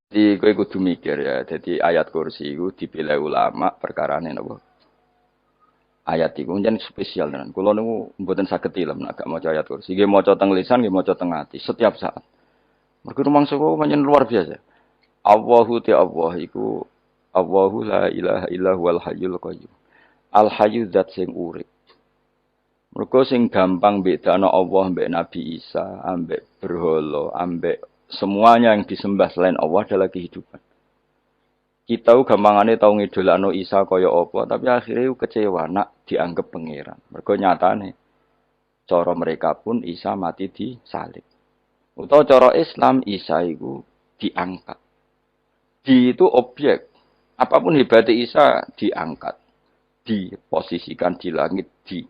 Jadi kowe kudu mikir ya. Jadi ayat kursi itu dipilih ulama perkarane napa? Ayat iku njen spesial tenan. Kula niku mboten saged tilem nek gak maca ayat kursi. Nggih maca teng lisan, nggih maca teng ati setiap saat. Mergo rumangsa kok pancen luar biasa. Allahu te Allah iku Allahu la ilaha illa huwal hayyul qayyum. Al hayyu zat sing urip. Mergo sing gampang bedano Allah mbek Nabi Isa, ambek berhala, ambek semuanya yang disembah selain Allah adalah kehidupan. Kita gampangane tau ngidolakno Isa kaya apa, tapi akhirnya kecewa nak dianggap pangeran. Mergo nyatane cara mereka pun Isa mati di salib. Utawa cara Islam Isa iku diangkat. Di itu objek. Apapun hebatnya Isa diangkat, diposisikan di langit, di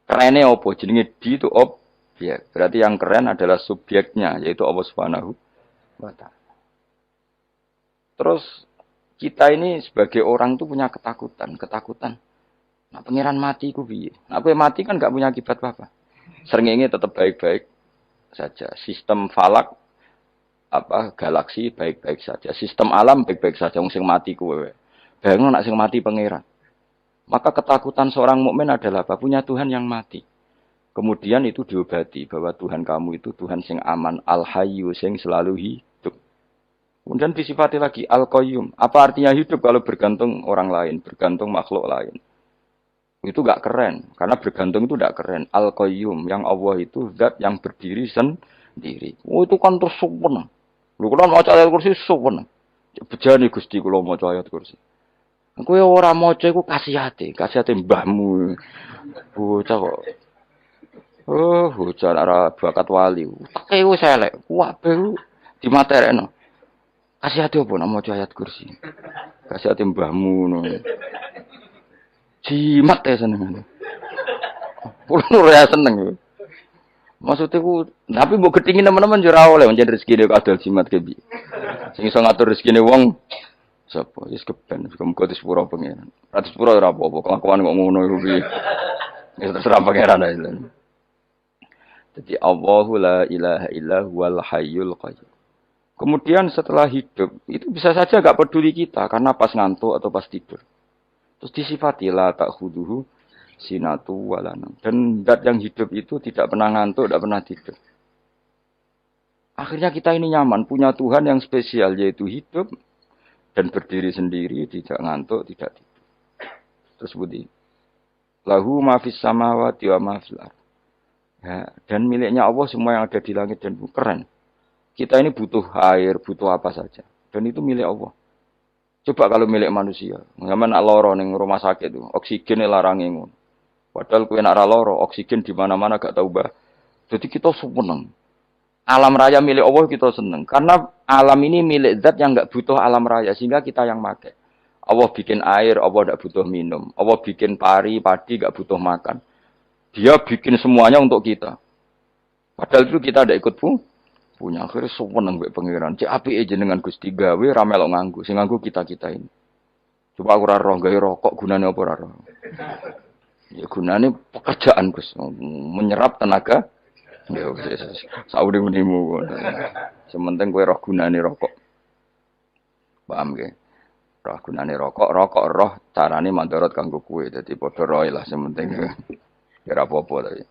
kerennya apa? Jenenge di itu objek. Berarti yang keren adalah subjeknya, yaitu Allah Subhanahu wa Ta'ala. Terus kita ini sebagai orang tuh punya ketakutan. Nah, pangeran mati ku piye? Nah, kowe mati kan gak punya akibat apa-apa. Srengenge tetap baik-baik saja. Sistem falak galaksi baik-baik saja. Sistem alam baik-baik saja. Wong sing mati kowe. Bayangno nek sing mati pangeran. Maka ketakutan seorang mukmin adalah apa? Punya Tuhan yang mati. Kemudian itu diobati bahwa Tuhan kamu itu Tuhan sing aman, al-hayyu sing selalu hidup. Kemudian disifati lagi al-qayyum. Apa artinya hidup kalau bergantung orang lain, bergantung makhluk lain? Itu gak keren, karena bergantung itu gak keren. Al-qayyum, yang Allah itu zat yang berdiri sendiri. Oh itu kan terus sempurna. Lu kan mau ayat kursi sempurna. Bejane Gusti kula maca ayat kursi. Kowe ora maca iku kasihate mbahmu. Bocah kok. Oh, bocah ora bakat wali. Teke wis elek, kabeh dimaterekno. Kasihate opo nek maca ayat kursi? Kasihate mbahmu ngono. Jimat ya seneng. Kulo ora seneng. Maksudnya ku, tapi mbok gedhingi teman-teman yo ora oleh njen rezekine kadal jimat ke piye. Sing iso ngatur rezekine wong sapa? Wis keben, muga disepuro pengen. Ora disepuro ora apa-apa, kelakuan kok ngono iku piye. Wis terserah pangeran ae. Jadi Allahu la ilaha illa huwal hayyul qayyum. Kemudian setelah hidup, itu bisa saja enggak peduli kita karena pas ngantuk atau pas tidur. Terus disifati la ta'khuduhu sinatu walanam. Dan zat yang hidup itu tidak pernah ngantuk, tidak pernah tidur. Akhirnya kita ini nyaman, punya Tuhan yang spesial, yaitu hidup dan berdiri sendiri, tidak ngantuk, tidak tidur. Terus budi. Lahu mafis samawati wa mafil ardh. Ya, dan miliknya Allah semua yang ada di langit dan bumi. Keren. Kita ini butuh air, butuh apa saja. Dan itu milik Allah. Coba kalau milik manusia. Ngamen lara ning rumah sakit itu, oksigen larang ngono. Padahal kowe nek ora lara, oksigen di mana-mana gak tau bah. Jadi kita seneng. Alam raya milik Allah kita seneng. Karena alam ini milik zat yang enggak butuh alam raya sehingga kita yang pakai. Allah bikin air, Allah enggak butuh minum. Allah bikin padi enggak butuh makan. Dia bikin semuanya untuk kita. Padahal itu kita tidak ikut punya. Akhirnya seneng mbek pangeran. Cek apike jenengan Gusti gawe ra melok nganggo. Sing nganggo kita-kita ini. Coba aku ora roh gawe rokok gunane apa ora roh. Ya gunane pekerjaan Gus, menyerap tenaga. Ya wis sauri menimu. Sementing kowe roh gunane rokok. Paham nggih? Roh gunane rokok roh carane mandorot kanggo kowe. Dadi padha roe lah sementing. Ya ora apa-apa tapi.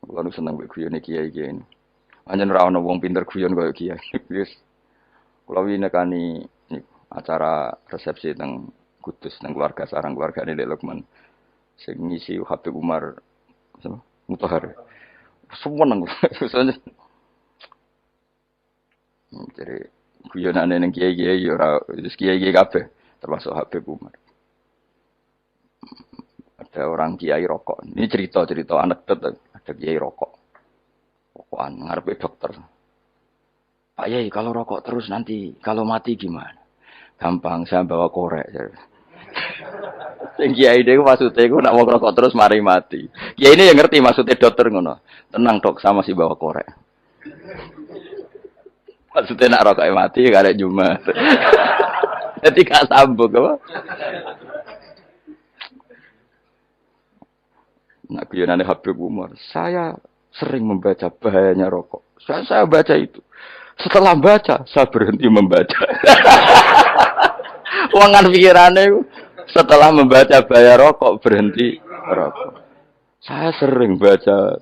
Kulo seneng mbek guyone kiai-kiai ini. Anjen ora ana wong pinter guyon kaya kiai. Wis kulo winekani acara resepsi teng Kudus nang keluarga sarang keluargane Dek Lukman. Sing ngisi Habib Umar sama Mutahar. Semua nang. Jadi guyonane ning kiai-kiai ora wis kiai-kiai kabeh termasuk Habib Umar. Ada orang kiai rokok. Ini cerita anekdot. Ada kiai rokok. Rokokan ngarepe dokter. Pak Yai, kalau rokok terus nanti kalau mati gimana? Gampang, saya bawa korek. Sing kiai dhewe maksudnya iku nek mau rokok terus mari mati. Kiai ini yang ngerti maksudnya dokter ngono. Tenang dok, sama si bawa korek. Maksudnya nak rokok mati gak ada Jumat. Jadi gak sambung apa? Nak guyonane Habib Umar. Saya sering membaca bahayanya rokok. Saya baca itu. Setelah baca, saya berhenti membaca. Uangan pikirannya setelah membaca bahaya rokok berhenti rokok. Saya sering baca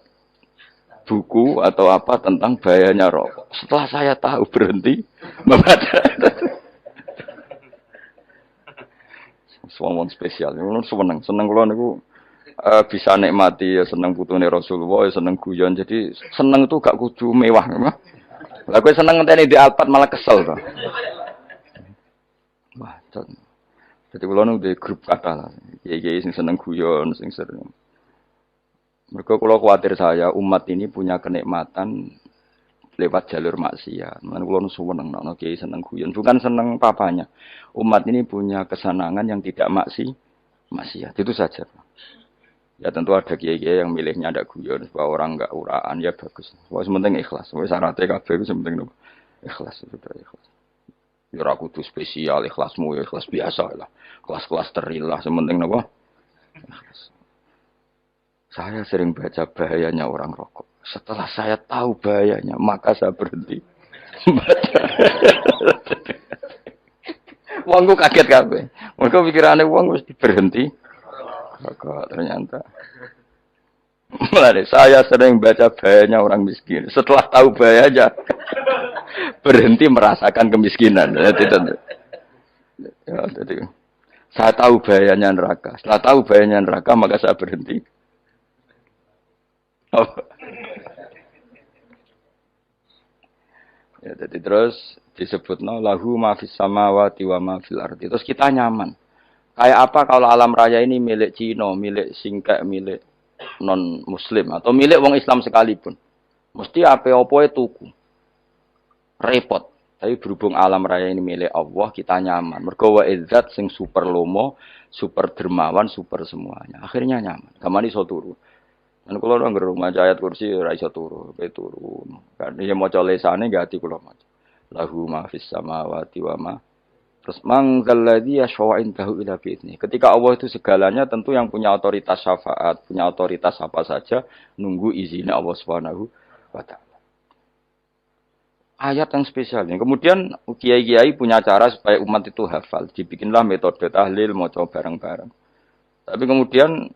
buku atau apa tentang bahayanya rokok. Setelah saya tahu berhenti membaca. Suamon spesial. Seneng kalau niku bisa nikmati ya seneng putune Rasulullah, ya seneng guyon. Jadi seneng itu gak kudu mewah, memang. Lah kowe seneng ngenteni di Alphard malah kesel to. Wah, jadi kula nu di grup kata lah. Kiai-kiai sing seneng guyon, sing sering. Mereka kula khawatir saya umat ini punya kenikmatan lewat jalur maksiat. Mulane kula nu seneng nek kiai seneng guyon, bukan seneng papanya. Umat ini punya kesenangan yang tidak maksiat. Itu saja. Ya tentu ada kiai-kiai yang milihnya ada guyon supaya orang enggak uraan ya bagus. Wah sementing ikhlas. Wis syaratnya kabeh itu sementing ikhlas sudah ikhlas. Ya ora kudu spesial ikhlasmu ya ikhlas biasa lah. Kelas-kelas terilah sementing napa? Ikhlas. Saya sering baca bahayanya orang rokok. Setelah saya tahu bahayanya, maka saya berhenti baca. Wongku kaget kabeh. Mergo pikirane wong wis berhenti rokok ternyata. Mulai saya sering baca bahayanya orang miskin. Setelah tahu bahayanya, berhenti merasakan kemiskinan. Jadi, saya tahu bahayanya neraka. Setelah tahu bahayanya neraka, maka saya berhenti. Oh. Ya, jadi terus disebutno lahu ma fis samawati wa ma fil ardi. Terus kita nyaman. Kayak apa kalau alam raya ini milik Cina, milik Singkek, milik non muslim atau milik wong Islam sekalipun. Mesti apa-apa tuku. Repot. Tapi berhubung alam raya ini milik Allah, kita nyaman. Mergo wa izzat sing super lomo, super dermawan, super semuanya. Akhirnya nyaman. Gamane iso turu. Dan kula nang rumah ayat kursi ora iso turu, pe turu. Kan ya maca lesane gati kula maca. Lahu ma fis samawati wa ma. Terus mangzalladzi yashfa'u indahu ila bi'izni. Ketika Allah itu segalanya tentu yang punya otoritas syafaat, punya otoritas apa saja nunggu izinnya Allah Subhanahu wa taala. Ayat yang spesial ini. Kemudian kiai-kiai punya cara supaya umat itu hafal. Dibikinlah metode tahlil maca bareng-bareng. Tapi kemudian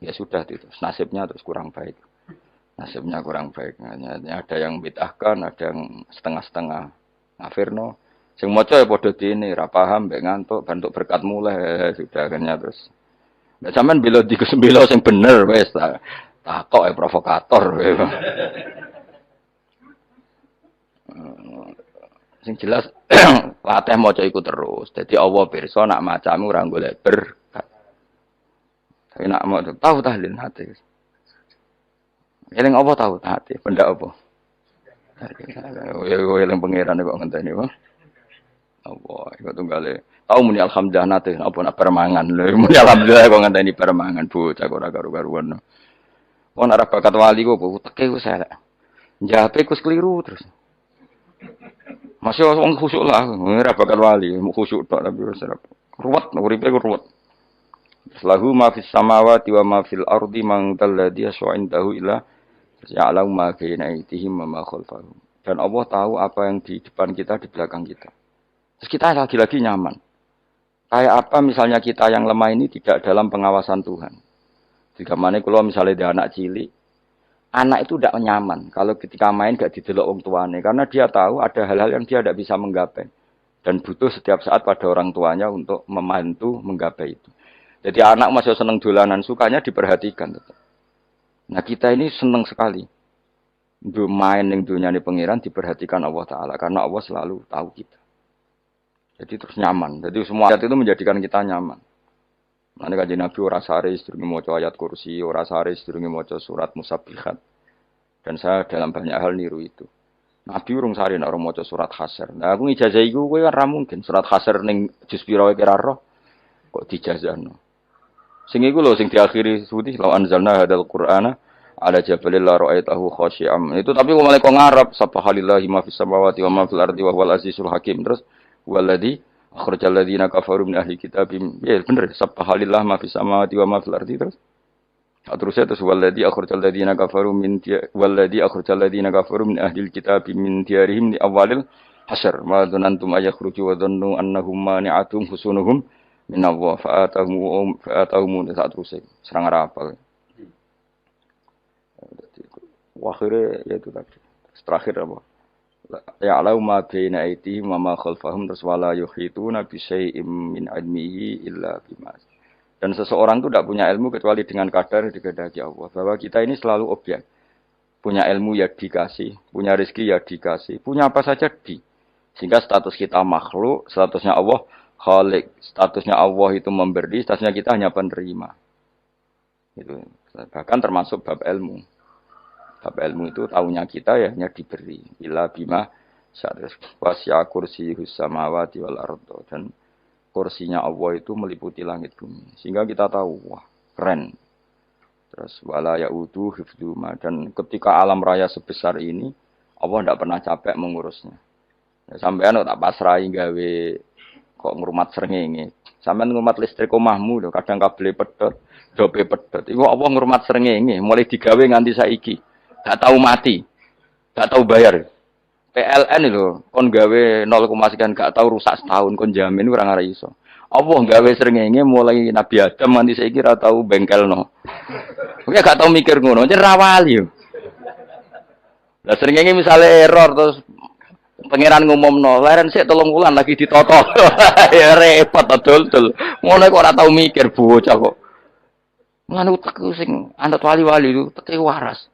ya sudah itu nasibnya terus kurang baik. Nasibnya kurang baik. Ada yang bid'ahkan, ada yang setengah-setengah ngafirno. Sing maca ya padha dene, ra paham mbek ngantuk, bentuk berkat mulai sudah akhirnya terus. Nek sampean bela dikesembelo sing bener wis takok provokator. Sing jelas latih maca iku terus. Dadi Allah pirsa nak macamu ora golek berkat. Tapi nak mau tahu tahlil hati. Eling apa tahu hati, benda apa? Eling pangeran kok ngenteni kok. Allah, iku tunggale. Tahu muni alhamdulillah nate apa nak permangan lho. Muni alhamdulillah kok ngenteni permangan bocah kok ora karu-karuan. Wong ora bakat wali kok teke wis elek. Njape kus keliru terus. Masih wong khusuk lah, ora bakat wali, mau khusuk tok tapi wis ruwet, uripe ruwet. Lahu ma fis samawati wa ma fil ardi man dalladhi yashwa'indahu ila ya'lamu ma baina aydihim wa ma khalfahum. Dan Allah tahu apa yang di depan kita, di belakang kita. Terus kita lagi-lagi nyaman. Kayak apa misalnya kita yang lemah ini tidak dalam pengawasan Tuhan. Jika mana kalau misalnya dia anak cilik, anak itu tidak nyaman kalau ketika main gak didelok wong tuane karena dia tahu ada hal-hal yang dia tidak bisa menggapai dan butuh setiap saat pada orang tuanya untuk membantu menggapai itu. Jadi anak masih seneng dolanan, sukanya diperhatikan. Nah kita ini seneng sekali. Main yang dunia ini pengiran diperhatikan Allah Ta'ala karena Allah selalu tahu kita. Jadi terus nyaman. Jadi semua ayat itu menjadikan kita nyaman. Nanti kajian Nabi ora sare sedurunge maca ayat kursi, ora sare sedurunge maca surat Musabbihat. Dan saya dalam banyak hal niru itu. Nabi urung sare nek ora maca surat Hasyr. Nah aku ijazah iku kowe ora mungkin surat Hasyr ning juz pira wae kira roh kok dijazahno. Sing iku lho sing diakhiri suci law anzalna hadzal qur'ana ala jabalil la ra'aitahu khashi'am. Itu tapi kok malah kok ngarep subhanallahi ma fis samawati wa ma fil ardi wa huwal azizul hakim. Terus waladzi akhrajal ladzina kafaru min ahli kitab. Ya bener subhanallah ma fis samawati wa ma fil ardi terus. Terus waladzi akhrajal ladzina kafaru waladzi akhrajal ladzina kafaru min ahlil kitab min diyarihim li awalil hasyr ma dzanantum ayakhruju wa dhannu annahum mani'atum husunuhum min Allah fa'atahum saat terus serang apa. Akhirnya ya itu tadi. Terakhir apa? Ya'lamu ma baina aydihim wa ma khalfahum wala yuhituna bi syai'in min 'ilmihi illa bima. Dan seseorang itu tidak punya ilmu kecuali dengan kadar dikehendaki Allah. Bahwa kita ini selalu objek. Punya ilmu ya dikasih, punya rezeki ya dikasih, punya apa saja di. Sehingga status kita makhluk, statusnya Allah Khalik, statusnya Allah itu memberi, statusnya kita hanya penerima. Itu bahkan termasuk bab ilmu. Bab ilmu itu tahunya kita ya hanya diberi. Ila bima syarif wasya kursiyus samawati wal ardh, dan kursinya Allah itu meliputi langit bumi. Sehingga kita tahu, wah, keren. Terus wala yaudu hifdzuma, dan ketika alam raya sebesar ini Allah tidak pernah capek mengurusnya. Ya, sampean tak pasrahi gawe kok ngrumat srengenge. Sampean ngrumat listrik omahmu lho, kadang kabel pedhot, dope pedhot. Iku Allah ngrumat srengenge mulai digawe nganti saiki. Gak tahu mati. Gak tahu bayar. PLN itu kon gawe 0, sekian gak tahu rusak setahun kon jamin ora ngara iso. Allah gawe srengenge mulai Nabi Adam nganti saiki ora tahu bengkelno. Kowe gak tahu mikir ngono, jan ra wali yo. Lah srengenge misale error terus pangeran ngumumno, leren sik 3 wulan lagi ditoto. Ya repot dol-dol. Ngono kok ora tahu mikir bocah kok. Ngono utek sing anut wali-wali itu teke waras.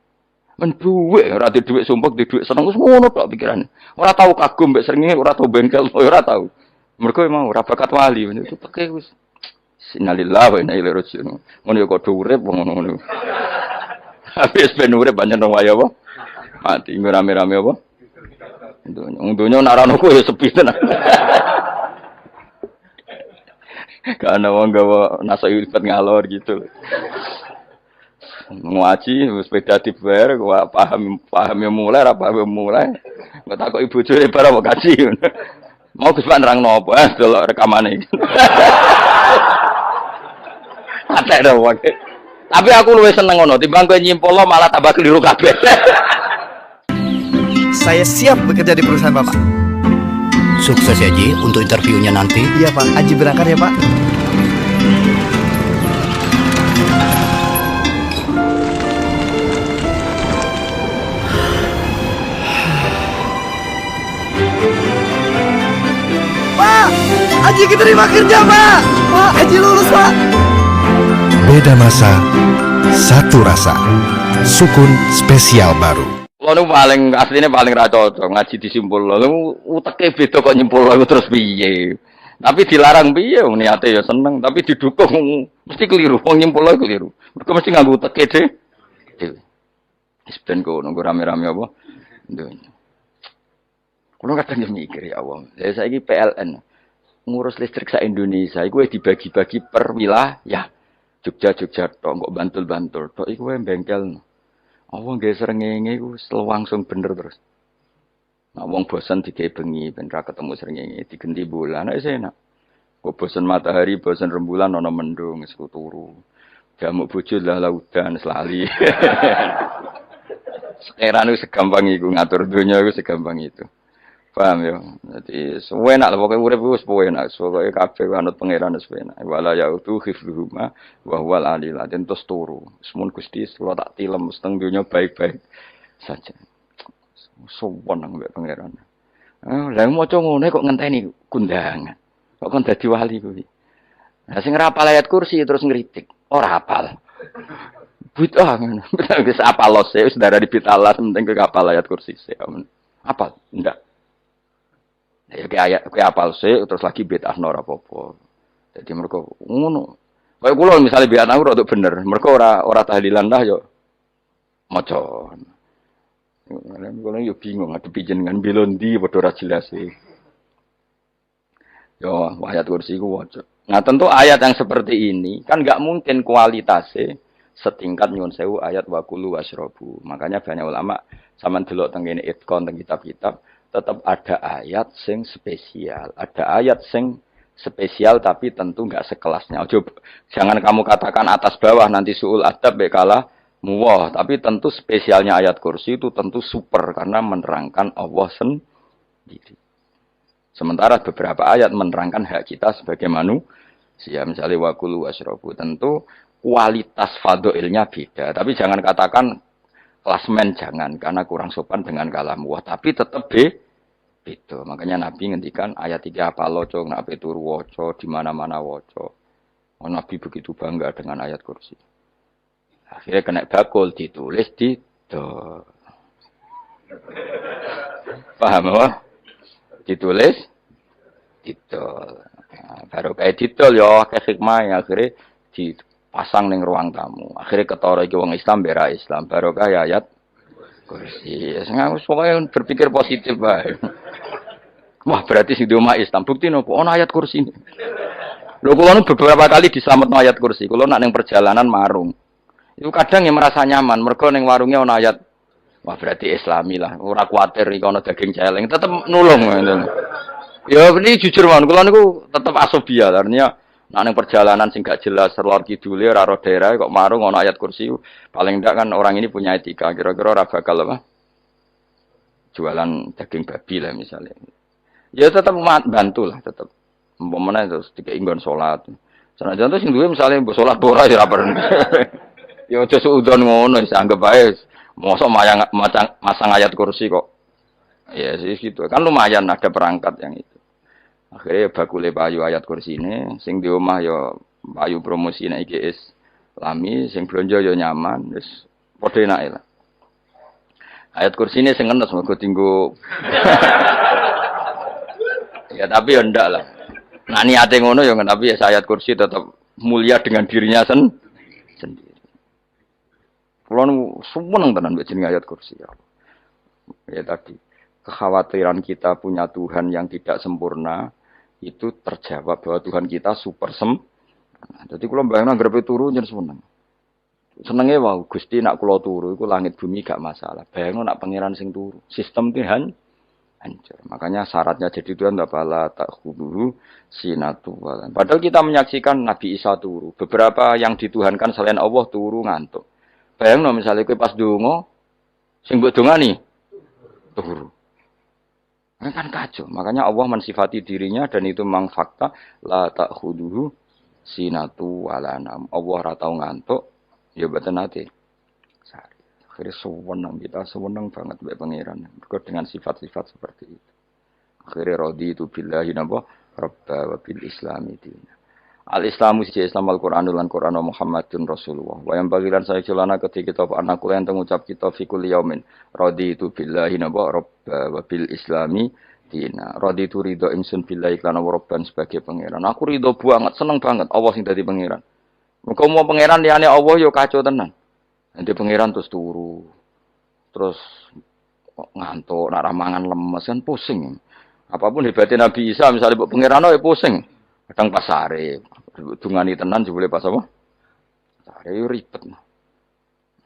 Men duwe ora di dhuwit sumpek di dhuwit seneng wis ngono tok pikirane. Ora tau kagum mbek srengenge, ora tau bengkel, ora tau. Mergo emang ora bakat wali itu teke wis innalillahi wa inna ilaihi raji'un. Ngono ya kok urip ngono. Habis ben urip pancen nang waya apa? Mati rame-rame apa? Untunya nak rano ku ya sepi tenan. Karena wong gawa nasa ilfat ngalor gitu. Ngaji sepeda dibayar gua paham yang mulai apa yang mulai nggak takut ibu curi para mau kaji mau kesukaan nerang nopo delok rekamane ada dong tapi aku luwih seneng ngono timbang kowe nyimpul malah tambah keliru kabeh. Saya siap bekerja di perusahaan Bapak. Sukses ya Ji untuk interviewnya nanti. Iya Pak, Haji berangkat ya Pak. Haji keterima kerja Pak. Pak, Haji lulus Pak. Beda masa, satu rasa. Sukun spesial baru. Lo paling aslinya paling ra cocok ngaji disimpul lo. Uteke beda kok nyimpul lo terus piye. Tapi dilarang piye niate ya seneng, tapi didukung mesti keliru. Wong nyimpul lo keliru. Mergo mesti nganggo uteke dhewe. Wis ben kok nunggu rame-rame apa. Ndonya. Kulo kadang mikir ya Allah. Lah saiki PLN ngurus listrik sa Indonesia iku dibagi-bagi per wilayah. Jogja tok, kok Bantul tok iku bengkel. Allah nggih srengenge iku langsung bener terus. Nah wong bosan digawe bengi ben ra ketemu srengenge digenti bulan wis enak. Kok bosan matahari, bosan rembulan ana mendung wis turu. Jamuk bojo lah laudan selali. Sekarang itu segampang iku ngatur dunia iku segampang itu. Paham ya? Jadi enak lah pokoknya urip wis enak. Pokoke kabeh anut pangeran wis enak. Wala yautu khifruhuma wa huwal alil azim terus turu. Semun Gusti kula tak tilem seteng donya baik-baik saja. Sowan nang mbek pangeran. Lah maca ngene kok ngenteni kundangan. Kok kon dadi wali kuwi. Lah sing ora hafal ayat kursi terus ngritik. Ora hafal. Bid'ah ngono. Wis apal lose wis darah di bitalah penting ke hafal ayat kursi. Apal? Enggak. Ya kayak apal sih terus lagi bid'ah ora apa-apa. Jadi mereka ngono. Kayak kula misale bid'ah ora untuk bener. Mereka ora tahlilan dah yo maca. Kula yo bingung ngadepi jenengan belondi padha ora jelas sih. Yo ayat kursi ku waca. Nah tentu ayat yang seperti ini kan enggak mungkin kualitasnya setingkat nyuwun sewu ayat waqulu wasyrabu. Makanya banyak ulama sampean delok teng kene itqon teng kitab-kitab tetap ada ayat sing spesial, ada ayat sing spesial tapi tentu enggak sekelasnya. Jangan kamu katakan atas bawah nanti suul adab kalah muwah, tapi tentu spesialnya ayat kursi itu tentu super karena menerangkan Allah sendiri. Sementara beberapa ayat menerangkan hak kita sebagai manusia, misalnya wakulu wasrobu, tentu kualitas fadhilnya beda. Tapi jangan katakan klasmen, jangan, karena kurang sopan dengan kalam wah, tapi tetap beda. Makanya Nabi ngendikan ayat 3 apa loco, nak turu waca di mana-mana waca. Oh, Nabi begitu bangga dengan ayat kursi. Akhirnya kena bakul ditulis di paham apa? Ditulis didol. Nah, baru kayak didol ya kayak hikmah akhirnya dipasang ning ruang tamu. Akhirnya ketara iki wong Islam bera Islam baru kayak ayat kursi. Sengaja pokoknya berpikir positif bae. Wah, berarti sing di omah Islam bukti nopo ono ayat kursi. Lho kula beberapa kali diselametno ayat kursi. Kula nak ning perjalanan marung. Itu kadang yang merasa nyaman mergo ning warungnya ono ayat. Wah, berarti Islami lah. Ora kuwatir iki ono daging celeng, tetep nulung ngono. Ya ini jujur mawon, kula niku tetep asobia. Artinya nak ning perjalanan sing gak jelas lor kidule ora ro daerah kok marung ono ayat kursi. Paling ndak kan orang ini punya etika. Kira-kira ora bakal apa? Jualan daging babi lah misalnya. Ya tetap bantu lah, tetap. Umpamane terus dikek nggon salat. Senajan terus sing duwe misale mbok salat ora ya ora perlu. Ya aja suudon ngono, wis anggap bae. Mosok masang ayat kursi kok. Ya sih gitu. Kan lumayan ada perangkat yang itu. Akhirnya bakule payu ayat kursi ini, sing di omah ya payu promosi nek iki Islami, sing blonjo ya nyaman, wis padha enake lah. Ayat kursi ini sing ngenes mergo tinggo. Ya tapi ya ndak lah. Nah niate ngono ya tapi ya ayat kursi tetap mulia dengan dirinya sendiri. Kulo seneng tenan mbek jeneng ayat kursi ya. Ya tadi kekhawatiran kita punya Tuhan yang tidak sempurna itu terjawab bahwa Tuhan kita super sempurna. Jadi kulo bayangno grepe turu nyen seneng. Senenge wae Gusti nak kula turu iku langit bumi gak masalah. Bayangno nak pangeran sing turu. Sistem Tuhan hancur. Makanya syaratnya jadi Tuhan bala takhuduhu sinatu walan. Padahal kita menyaksikan Nabi Isa turu. Beberapa yang dituhankan selain Allah turu ngantuk. Bayangno misalnya kowe pas donga sing mbok dongani turu. Ini kan kacau. Makanya Allah mensifati dirinya dan itu memang fakta la takhuduhu sinatu walanam. Allah ora tau ngantuk, ya mboten nate. Akhirnya sewenang kita, sewenang banget mbek pangeran. Mergo dengan sifat-sifat seperti itu. Akhirnya raditu billahi napa rabba wa bil islami dina. Al-Islamu siji Islam Al-Qur'anul lan Qur'an Muhammadun Rasulullah. Wa yang bagilan saya celana ketika kita anakku yang ngucap kita fikul yaumin. Raditu billahi napa rabba wa bil islami dina. Raditu ridho ingsun billahi lan rabban sebagai pangeran. Aku ridho banget, seneng banget Allah sing dadi pangeran. Muga mau pangeran liyane Allah yo kacau tenan. Nanti pangeran terus turu. Terus ngantuk, nak mangan lemes kan pusing. Apapun hebatnya Nabi Isa misalnya pangeran ya pusing. Kadang pasare, dungani tenan boleh pas apa? Pasare ribet.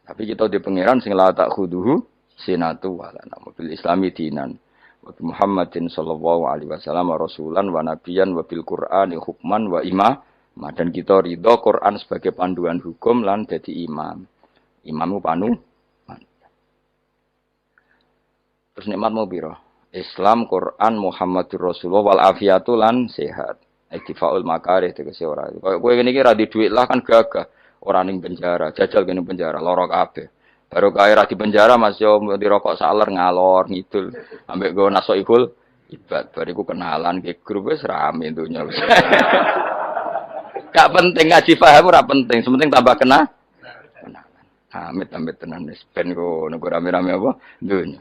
Tapi kita di pangeran sing la tak khuduhu sinatu wala mobil islami dinan. Wa Muhammadin sallallahu alaihi wasallam rasulan wa nabiyan wa bil Qur'ani hukman wa imam. Dan kita ridho Quran sebagai panduan hukum lan dadi imam. Imammu panu. Terus nikmat mau piro? Islam, Quran, Muhammadur Rasulullah wal afiatu lan sehat. Iktifaul makarih tegese ora. Kowe ngene iki ra di dhuwit lah kan gagah. Ora ning penjara, jajal kene penjara, lara kabeh. Baru kae ra di penjara Mas yo dirokok saler ngalor ngidul. Ambek go nasoibul ibad. Bariku kenalan ke grup wis rame dunya wis. Gak penting ngaji paham ora penting, sementing tambah kenalan. Amit-amit tenan wis ben go rame-rame apa dunya.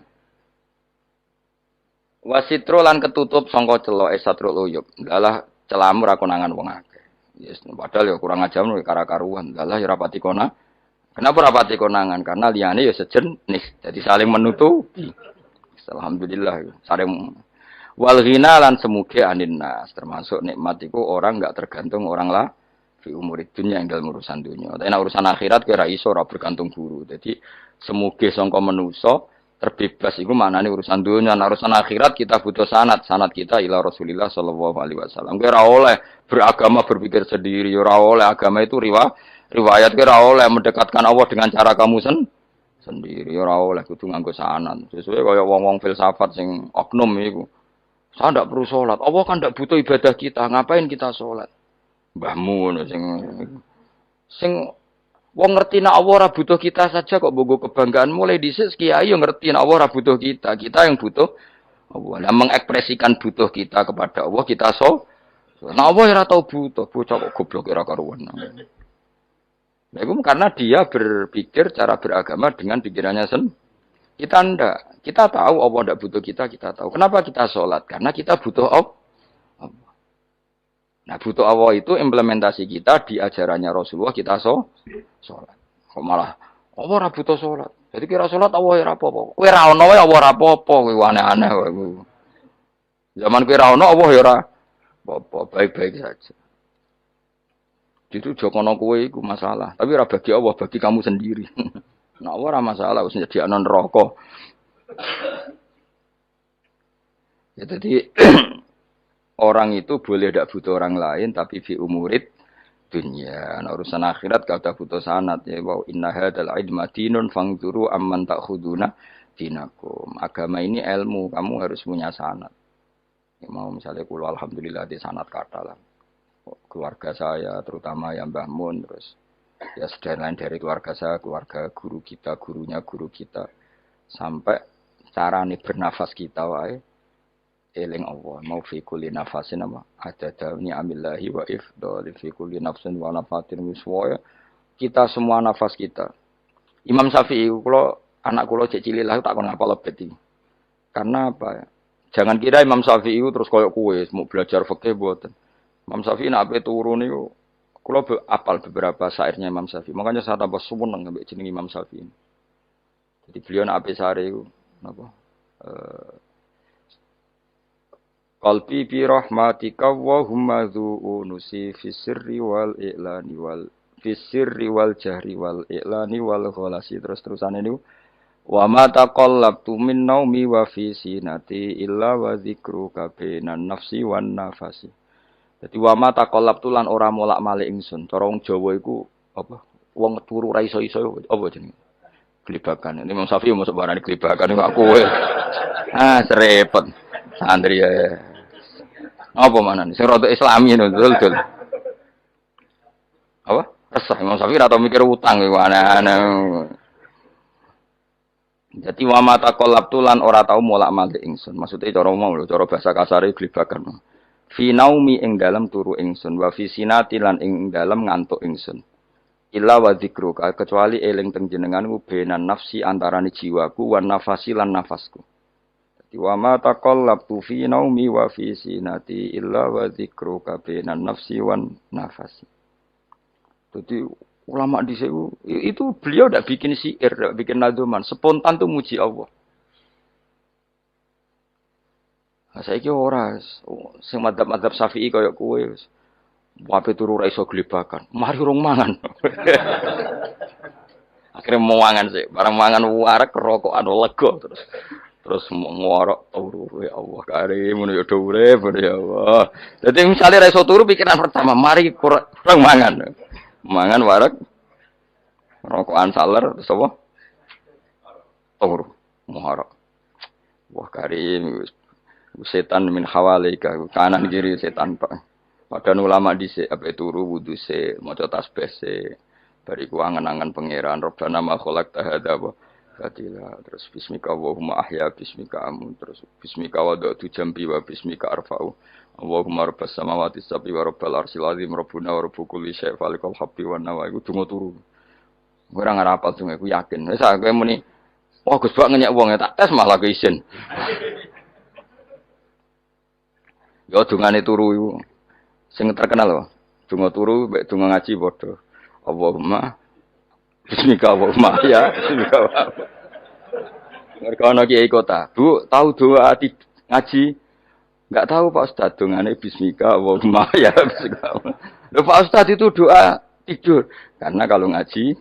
Wasitro lan ketutup sangka celok satrul uyub. Dalah celamu ra konangan wong akeh. Yes, padahal ya kurang ajar lho kara-karuan. Dalah ya rapati kona. Kenapa rapati konangan? Karena liyane ya sejenis. Jadi saling menutupi. Alhamdulillah saling wal ghina lan semuge anin nas. Termasuk nikmat iku orang enggak tergantung orang lah fi umur dunya ing dalam urusan dunya. Tapi nek urusan akhirat kira iso ora bergantung guru. Jadi semuge sangka manusa terbebas iku maknane urusan dunia, urusan akhirat kita butuh sanad kita ila Rasulillah sallallahu alaihi wasallam. Kowe ora oleh beragama berpikir sendiri, ora oleh agama itu riwayat kowe ora oleh mendekatkan Allah dengan cara kamu sendiri, ora oleh kudu nganggo sanad. Sesuai kaya wong-wong filsafat sing oknum iku. Saya ndak perlu sholat. Allah kan ndak butuh ibadah kita. Ngapain kita sholat? Mbahmu sing wong ngerti nek Allah ora butuh kita saja kok bogo kebanggaan mulai dhisik kiai yo ngerti nek Allah ora butuh kita. Kita yang butuh Allah. Nah, mengekspresikan butuh kita kepada Allah kita Nek Allah ora tau butuh, bocah kok goblok ora karuan. Nah, itu karena dia berpikir cara beragama dengan pikirannya kita ndak. Kita tahu Allah ndak butuh kita tahu. Kenapa kita sholat? Karena kita butuh Allah. Nah, butuh Allah itu implementasi kita di ajarannya Rasulullah kita sholat. Kok malah Allah ora butuh sholat. Jadi kira sholat Allah ora apa-apa. Kowe ra ono wae Allah ora apa-apa, kowe aneh-aneh kowe. Zaman kowe ra ono Allah ya ora apa-apa, baik-baik saja. Itu jokono kowe iku masalah, tapi ora bagi Allah, bagi kamu sendiri. Nah, Allah ora masalah wis nyediakno neraka. Ya jadi orang itu boleh tidak butuh orang lain tapi fi umurid dunia. Nah, urusan akhirat kada butuh sanad ya wa inna hadzal ilma dinun fangzuru amman ta'khuduna dinakum. Agama ini ilmu, kamu harus punya sanad. Ya, mau misalnya kula alhamdulillah di sanad kata lah. Keluarga saya terutama yang Mbah Mun terus ya sedaya lain dari keluarga saya, keluarga guru kita, gurunya guru kita sampai carane bernafas kita wae eling Allah mau fi kulli nafasin apa ada ni'amillahi wa ifdal fi kulli nafsin wa nafatin wiswa kita semua nafas kita. Imam Syafi'i kula anak kula cek cilik lah tak kon ngapal lebet iki. Karena apa? Jangan kira Imam Syafi'i terus koyo kowe mau belajar fikih mboten. Imam Syafi'i nek ape turu niku kula apal beberapa syairnya Imam Syafi'i. Makanya saya tambah seneng ambek jeneng Imam Syafi'i. Jadi beliau nek ape sare iku napa? Qalbi bi rahmatika wa humma dzu'unusi fi sirri wal i'lani wal fi sirri wal jahri wal i'lani wal khalasi terus-terusan ini wa ma taqallabtu min naumi wa fi sinati illa wa dzikruka bainan nafsi wan nafasi. Dadi wa ma taqallabtu lan ora molak-malik ingsun. Cara wong Jawa iku apa? Wong turu ra iso-iso apa jenenge? Glibakan. Ini Imam Syafi'i masuk barang glibakan kok kowe. Serepet. Santri ya. Apa manane? Sing rada Islami ngono dul. Apa? Resah Imam Syafi'i ora tau mikir utang kowe aneh-aneh. Jadi wa ma taqallabtu lan ora tau molak-malik ingsun. Maksude cara mau lho, cara bahasa kasare glibakan. Fi naumi ing dalem turu ingsun wa fi sinati lan ing dalem ngantuk ingsun. Illa wa dzikruka kecuali eling teng jenenganmu benan nafsi antarane jiwaku wan nafasi lan nafasku. Dadi wa ma taqallabtu fi naumi wa fi sinati illa wa dzikruka benan nafsi wan nafasi. Jadi ulama di situ itu beliau tidak bikin syair, tidak bikin nadzuman, spontan tuh muji Allah. Nah, saya kira orang sing madzhab Syafi'i kaya kowe wape turu ra iso glebakan. Mari urung mangan. Akhirnya mau mangan sih, barang mangan warak rokokan lega terus ngorok turu ya Allah karim ngono ya urip ya Allah. Dadi misale ra iso turu pikiran pertama, mari kurang mangan. Mangan warak rokokan saler terus apa? Turu ngorok. Wah karim setan min hawalika kanan kiri setan Pak. Padahal ulama dhisik ape turu wudu se maca tasbih se bariku angen-angen pangeran Rabbana ma khalaqta hadza wa batila terus bismika Allahumma ahya bismika amun terus bismika wada'tu jambi wa bismika arfa'u Allahumma rabbas samawati sab'i wa rabbal arsyil azim rabbuna wa rabbu kulli syai' falikal habbi wan nawa iku donga turu ora ngarapal donga iku yakin wis aku muni wah Gus bak ngenyek wong tak tes malah ke isin yo dungane turu iku sing terkenal lho, donga turu mek donga ngaji padha. Allahumma bismika Allahumma ya bismika. Mergo ana kiai kota, Bu, tahu doa ngaji? Enggak tahu Pak Ustaz, dongane bismika Allahumma ya bismika. Lho Pak Ustaz itu doa tidur. Karena kalau ngaji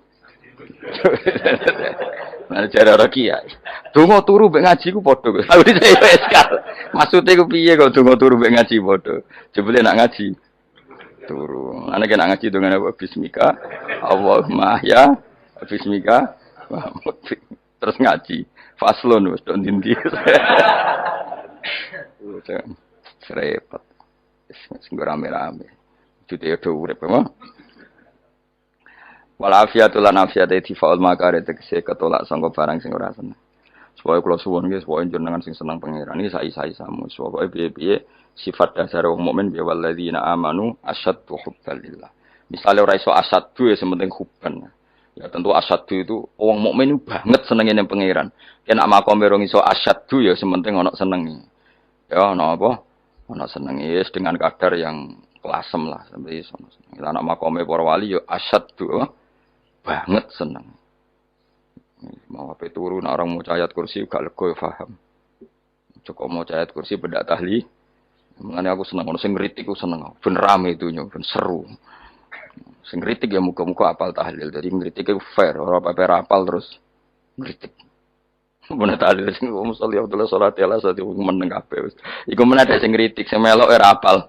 Nah, jare ora kiai. Donga turu mek ngaji ku padha. Aku dicek eskal. Maksude ku piye kok donga turu mek ngaji padha. Jebule nak ngaji turu. Ana kena ngaji dengan apa bismika Allahumma ya bismika terus ngaji. Faslon wis tok ndi. Serepet. Sing rame-rame. Jute yo urip apa? Walafiatul lan afiate difaul makare tegese ketolak sangka barang sing ora seneng. Supaya kula suwun nggih supaya jenengan sing seneng pangeran iki sai-sai samu. Supaya piye-piye sifat dasar wong mukmin ya walladzina amanu asyaddu hubbalillah. Misale ora iso asyaddu ya sementing hubban. Ya tentu asyaddu itu wong mukmin banget senenge ning pangeran. Yen nak makome rong iso asyaddu ya sementing ana senenge. Ya ana apa? Ana senenge wis dengan kadar yang kelasem lah sampai iso. Lah nak makome para wali ya asyaddu banget seneng. Mau apa turu nak orang mau ayat kursi gak lega paham. Cukup mau ayat kursi beda tahli. Mengenai aku seneng, sing ngritik aku seneng. Ben rame itu ben seru. Sing ngritik ya muka-muka apal tahlil. Jadi ngritik itu fair, ora apa apal terus ngritik. Bener tahlil sing musolli Abdullah sallallahu alaihi wasallam meneng kabeh wis. Iku meneh ada sing ngritik, sing melok ora apal.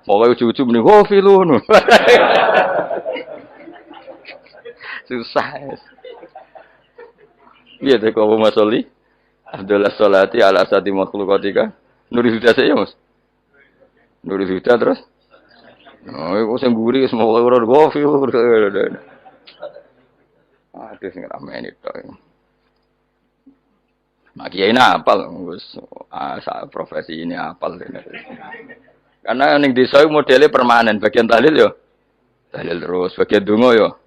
Pokoke ujug-ujug muni ho filun. Susah. Iya deh kau masoli. Abdullah Salati ala asati makhlukatika. Nuri Huda saya mas. Nuri Huda terus. Oh, aku sengguri semua orang gofi. Aduh, sing ramen itu. Mak kiai apal, profesi ini apal. Karena yang desa modelnya permanen. Bagian tahlil yo, tahlil terus. Bagian dungo yo.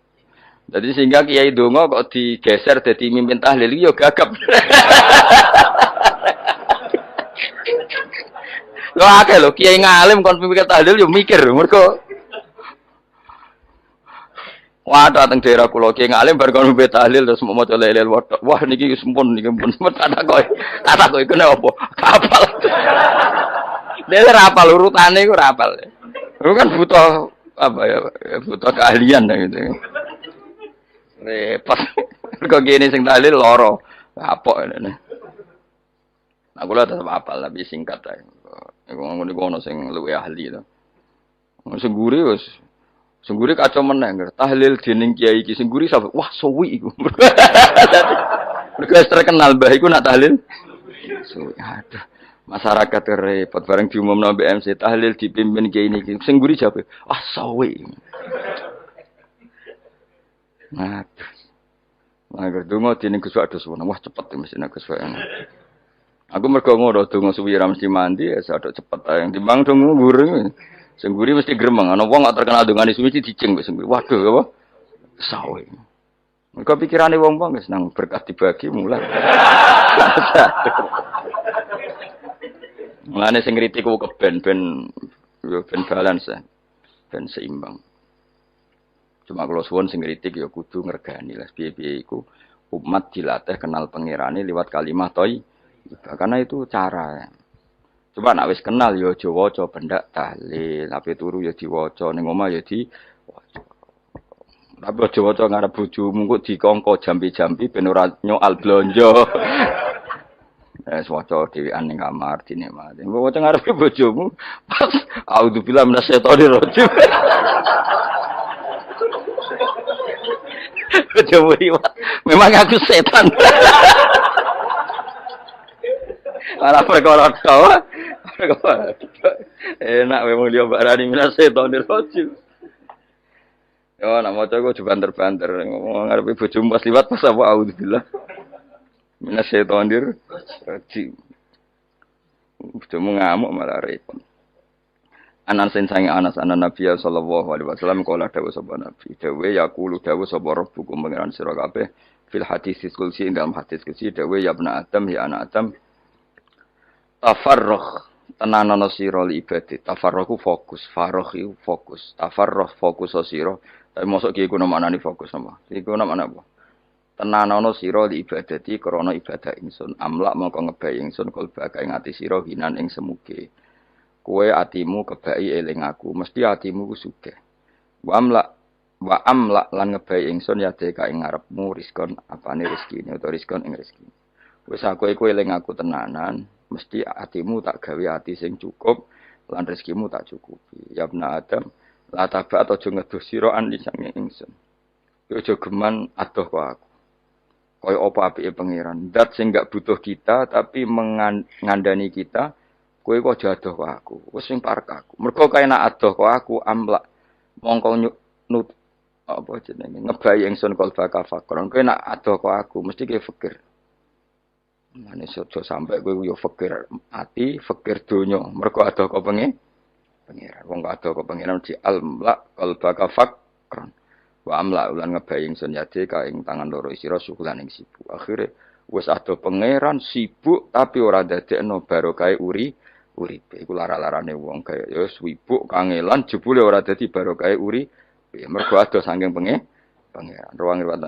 Jadi sehingga kiai dongo kok digeser jadi mimpin tahlil yo gagap. Lo akeh lho kiai ngalim kon mimpin tahlil yo mikir mergo. Wah dateng daerah kula kiai ngalim bar kon mimpin tahlil terus mau maca lelel wadah. Wah niki sempun niki pun tak kok iku nek apa? Kapal. Dhewe ra apal urutane iku ra apal. Lu kan butuh apa ya? Butuh keahlian gitu. Repot. Kok gini sing dalil loro. Apok ngene. Aku lha tetep apal tapi singkat ae. Iku ngono sing luwih ahli to. Sing guri wis sing guri kacau meneh. Tahlil dening kiai iki sing guri sampe wah suwi iku. Mergo terkenal mbah iku nak tahlil. Suwi aduh. Masyarakat repot bareng diumumno BMC tahlil dipimpin kiai niki. Sing guri jape, "Ah suwi." Aduh. Mager donga dening Gus Wados wah cepet mesti nek Gus Wados. Aku mergo ngono donga suwi ra mesti mandi ya sadok cepet ae timbang donga gureng. Sing guri mesti gremeng ana wong gak terkenal dongane suwi dicing wis sing waduh apa sawe. Mergo pikirane wong-wong wis nang berkah dibagi mulai. Mulane sing kritik ku keben ben balance ben seimbang. Cuma kalau suwon sing kritik ya kudu ngergani lah piye-piye iku umat dilatih kenal pangerane liwat kalimat toy. Karena itu cara. Coba nek wis kenal ya aja waca bendak tahlil, ape turu ya diwaca ning omah ya diwaca. Tapi aja waca ngarep bojomu kok dikongko jampi-jampi ben ora nyoal blonjo. Waca dhewean ning kamar dinikmati. Mbok waca ngarepe bojomu pas auzubillahi minasyaitonir rajim. Memang aku setan. Malah perkara kau. Enak memang dia barani minas setan di rojim. Yo nak maca kok banter-banter ngomong ngarepe bojomu pas liwat pas apa auzubillah. Minas setan di rojim. Bojomu ngamuk malah repot. Anan sen sange Anas anan Nabi sallallahu alaihi wasallam kala dawuh sapa Nabi dawuh yaqulu dawuh sapa rabbukum pangeran sira kabeh fil hadis qudsi dalam hadis qudsi dawuh ya ibna adam ya anak adam tafarrugh tenanana sira li ibadah tafarrugh fokus faragh iku fokus tafarrugh fokus sira tapi mosok ki iku maknane fokus apa iku maknane apa tenanana sira li ibadati krana ibadah ingsun amlak mongko ngebayi ingsun kalbaka ing ati sira hinan ing semuge kowe atimu kebaki eling aku, mesti atimu ku sugih. Wa amla Wa amla lan ngebai ingsun ya deka ing ngarepmu rizkon apane rezekine utawa rizkon ing rezeki. Wis aku iku eling aku tenanan, mesti atimu tak gawe ati sing cukup lan rezekimu tak cukupi. Ya bna Adam, la taba aja ngedoh sira an lisange ingsun. Yo aja geman adoh kok aku. Kaya apa apike pangeran. Dat sing gak butuh kita tapi mengandani kita, kowe kok aja adoh kok aku. Wis sing parek aku. Mergo kae nak adoh kok aku amlak mongko nut apa jenenge ngebai ingsun kalba kafakron. Kowe nak adoh kok aku mesti ke fikir. Mane sojo sampai kowe yo fikir ati, fikir donya. Mergo adoh kok pangeran. Wong kok adoh kok pangeran di almlak kalba kafakron. Wa amla ulan ngebaying sun yade ka ing tangan loro sira sukulan ing sibuk. Akhire wis ado pangeran sibuk tapi ora dadekno barokah uripe. Iku lara-larane wong kaya ya sibuk kangelan jebule ora dadi barokah uripe. Mergo ado saking pangeran. Ruang riwayat